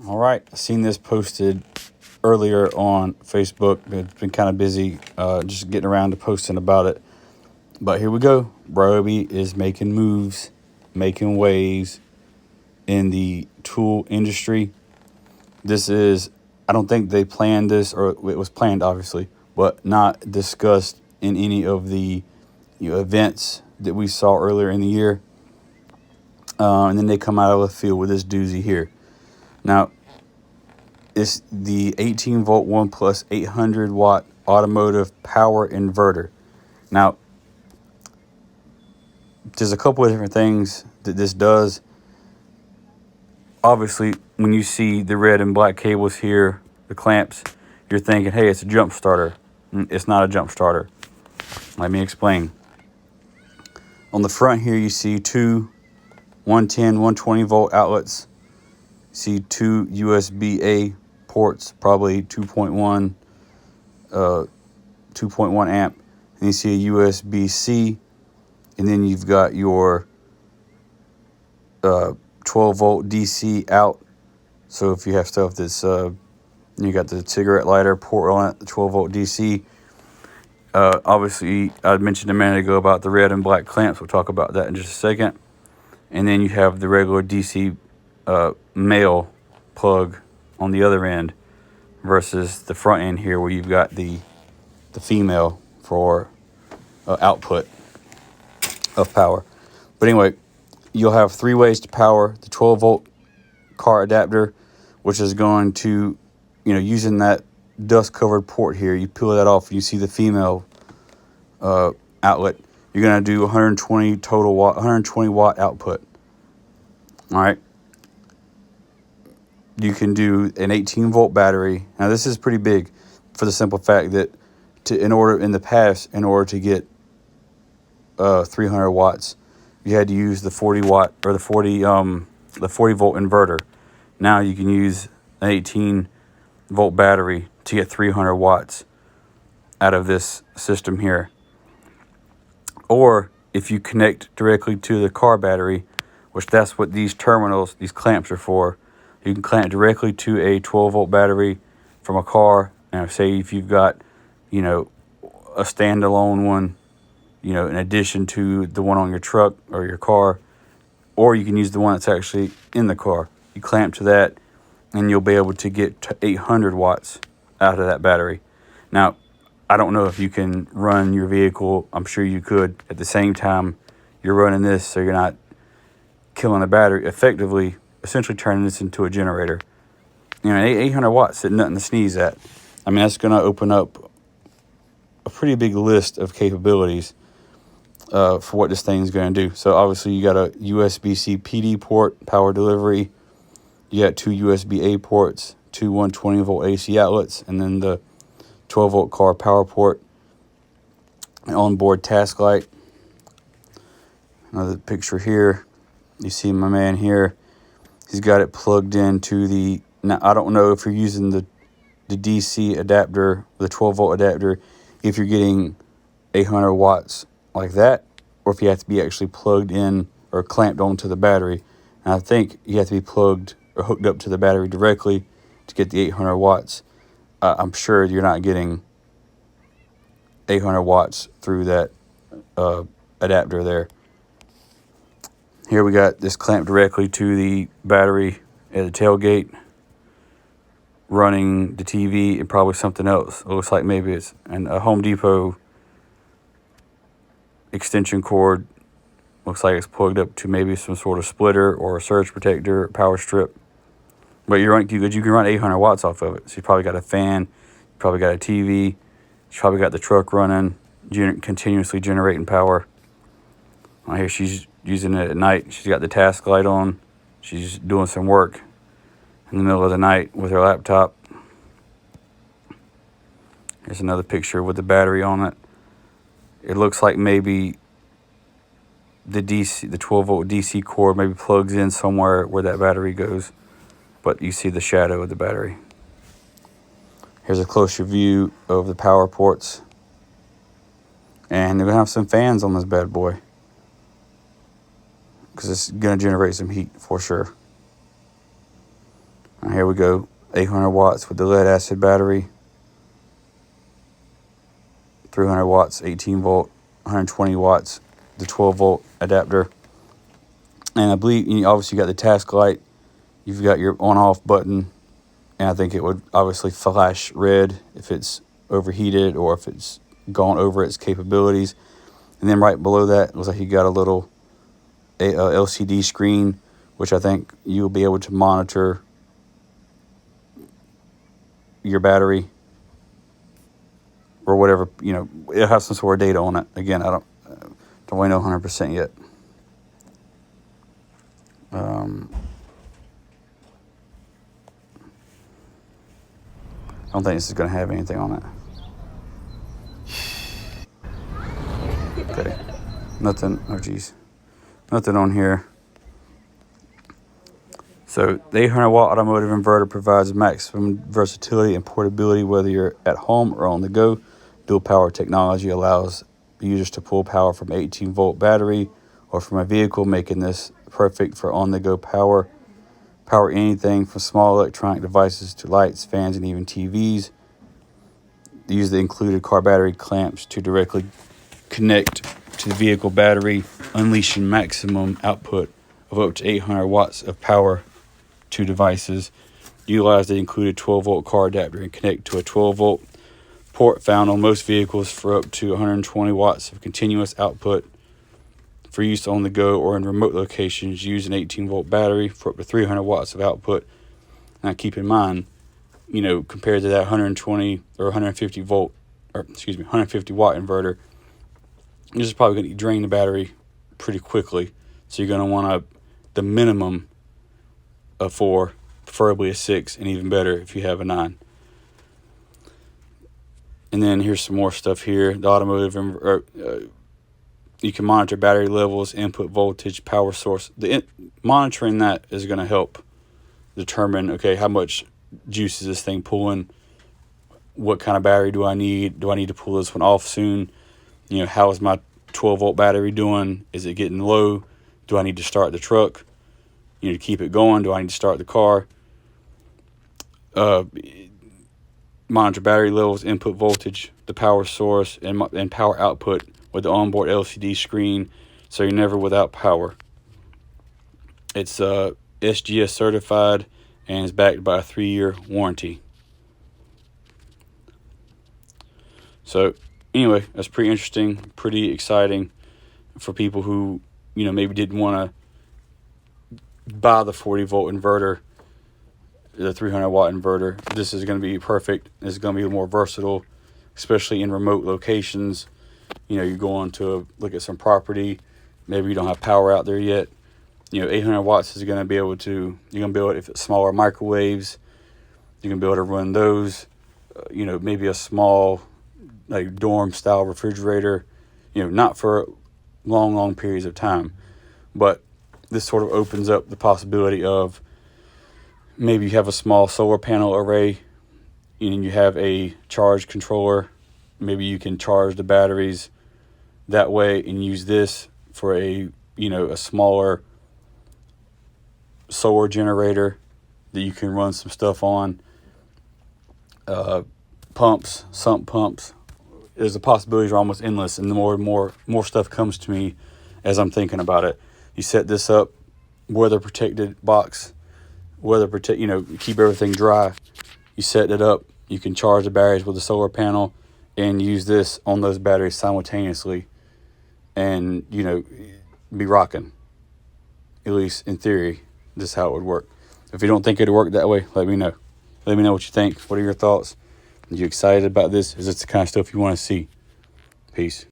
All right, I seen this posted earlier on Facebook. It's been kind of busy just getting around to posting about it. But here we go. Ryobi is making moves, making waves in the tool industry. This is, I don't think they planned this, or it was planned obviously, but not discussed in any of the events that we saw earlier in the year. And then they come out of the field with this doozy here. Now, it's the 18 volt 1 plus 800 watt automotive power inverter. Now, there's a couple of different things that this does. Obviously, when you see the red and black cables here, the clamps, you're thinking, hey, it's a jump starter. It's not a jump starter. Let me explain. On the front here, you see two 110, 120 volt outlets. You see two USB-A ports, probably 2.1 amp. And you see a USB-C. And then you've got your 12 volt DC out. So if you have stuff that's, you got the cigarette lighter port on it, the 12 volt DC. Obviously, I mentioned a minute ago about the red and black clamps. We'll talk about that in just a second. And then you have the regular DC male plug on the other end versus the front end here where you've got the female for output of power. But anyway, you'll have three ways to power the 12 volt car adapter, which is going to, using that dust covered port here, you peel that off and you see the female outlet. You're going to do 120 total watt, 120 watt output. All right. You can do an 18 volt battery. Now this is pretty big for the simple fact that in order to get 300 watts, you had to use the 40 watt or the 40 volt inverter. Now you can use an 18 volt battery to get 300 watts out of this system here. Or if you connect directly to the car battery, which that's what these terminals, these clamps are for, you can clamp directly to a 12 volt battery from a car. Now, say if you've got, a standalone one, in addition to the one on your truck or your car, or you can use the one that's actually in the car. You clamp to that and you'll be able to get 800 watts out of that battery. Now, I don't know if you can run your vehicle. I'm sure you could at the same time you're running this, so you're not killing the battery, effectively, essentially turning this into a generator. 800 watts is nothing to sneeze at. I mean, that's going to open up a pretty big list of capabilities for what this thing's going to do. So obviously you got a USB-C PD port, power delivery. You got two USB-A ports, two 120 volt AC outlets, and then the 12 volt car power port, an onboard task light. Another picture here. You see my man here. He's got it plugged into the. Now I don't know if you're using the DC adapter, the 12 volt adapter, if you're getting 800 watts like that, or if you have to be actually plugged in or clamped onto the battery. And I think you have to be plugged or hooked up to the battery directly to get the 800 watts. I'm sure you're not getting 800 watts through that adapter there. Here we got this clamped directly to the battery at the tailgate, running the TV and probably something else. It looks like maybe it's a Home Depot extension cord. Looks like it's plugged up to maybe some sort of splitter or a surge protector, power strip. But you can run 800 watts off of it. So you probably got a fan, you probably got a TV, you probably got the truck running, continuously generating power. Here she's using it at night. She's got the task light on. She's doing some work in the middle of the night with her laptop. Here's another picture with the battery on it. It looks like maybe the 12 volt DC cord maybe plugs in somewhere where that battery goes. But you see the shadow of the battery. Here's a closer view of the power ports. And they're going to have some fans on this bad boy, because it's going to generate some heat for sure. Here we go. 800 watts with the lead acid battery. 300 watts, 18 volt, 120 watts, the 12 volt adapter. And I believe you obviously got the task light. You've got your on off button. And I think it would obviously flash red if it's overheated or if it's gone over its capabilities. And then right below that, it looks like you got a little LCD screen, which I think you'll be able to monitor your battery or whatever. It'll have some sort of data on it. Again, I don't really know 100% yet. I don't think this is going to have anything on it. Okay, nothing. Oh geez, nothing on here. So the 800 watt automotive inverter provides maximum versatility and portability whether you're at home or on the go. Dual power technology allows users to pull power from 18 volt battery or from a vehicle, making this perfect for on the go power. Power anything from small electronic devices to lights, fans, and even TVs. Use the included car battery clamps to directly connect to the vehicle battery, unleashing maximum output of up to 800 watts of power to devices. Utilize the included 12 volt car adapter and connect to a 12 volt port found on most vehicles for up to 120 watts of continuous output for use on the go or in remote locations. Use an 18 volt battery for up to 300 watts of output. Now keep in mind, compared to that 120 or 150 watt inverter, this is probably going to drain the battery pretty quickly. So you're going to want the minimum of 4, preferably a 6, and even better if you have a 9. And then here's some more stuff here. The automotive you can monitor battery levels, input voltage, power source. Monitoring that is going to help determine, okay, how much juice is this thing pulling? What kind of battery do I need? Do I need to pull this one off soon? How is my 12 volt battery doing? Is it getting low? Do I need to start the truck? To keep it going? Do I need to start the car? Monitor battery levels, input voltage, the power source, and power output with the onboard LCD screen, so you're never without power. It's SGS certified and is backed by a 3-year warranty. So anyway, that's pretty interesting, pretty exciting for people who maybe didn't want to buy the 40 volt inverter, the 300 watt inverter. This is going to be perfect. It's going to be more versatile, especially in remote locations. You're going to look at some property, maybe you don't have power out there yet. 800 watts is going to be able to, you're going to be able to, if it's smaller microwaves, you can be able to run those. Maybe a small like dorm style refrigerator, not for long periods of time, but this sort of opens up the possibility of maybe you have a small solar panel array and you have a charge controller. Maybe you can charge the batteries that way and use this for a smaller solar generator that you can run some stuff on. Pumps, sump pumps. The possibilities are almost endless, and the more and more stuff comes to me as I'm thinking about it. You set this up, weather protected box, keep everything dry. You set it up, you can charge the batteries with a solar panel and use this on those batteries simultaneously and be rocking. At least in theory, this is how it would work. If you don't think it'd work that way, let me know. Let me know what you think. What are your thoughts? Are you excited about this? Is this the kind of stuff you want to see? Peace.